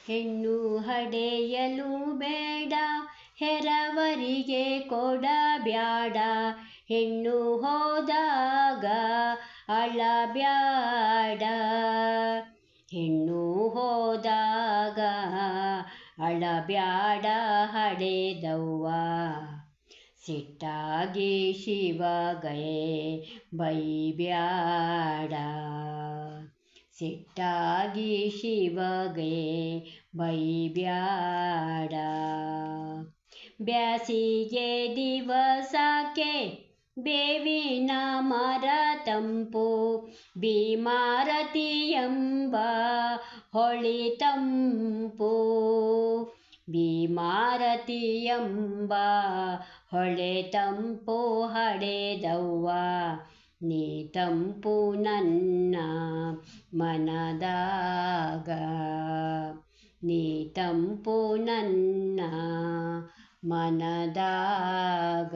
ಹೆಣ್ಣು ಹಡೆಯಲು ಬೇಡ, ಹೆರವರಿಗೆ ಕೊಡಬ್ಯಾಡ. ಹೆಣ್ಣು ಹೋದಾಗ ಅಳಬ್ಯಾಡ, ಹೆಣ್ಣು ಹೋದಾಗ ಅಳಬ್ಯಾಡ ಹಡೆದವ್ವ. ಸಿಟ್ಟಾಗಿ ಶಿವಗೆ ಬೈಬ್ಯಾಡ, ಸಿಟ್ಟಾಗಿ ಶಿವಗೆ ಬೈಬ್ಯಾಡ. ಬ್ಯಾಸಿಗೆ ದಿವಸಕ್ಕೆ ಬೇವಿನ ಮರ ತಂಪು, ಭೀಮಾರತಿ ಎಂಬ ಹೊಳಿ ತಂಪು. ಭೀಮಾರತಿ ಎಂಬ ಹೊಳೆ ತಂಪು ಹಡೆದವ್ವ. ನೀ ತಂಪು ನನ್ನ ಮನದಾಗ, ನೀ ತಂಪು ನನ್ನ ಮನದಾಗ.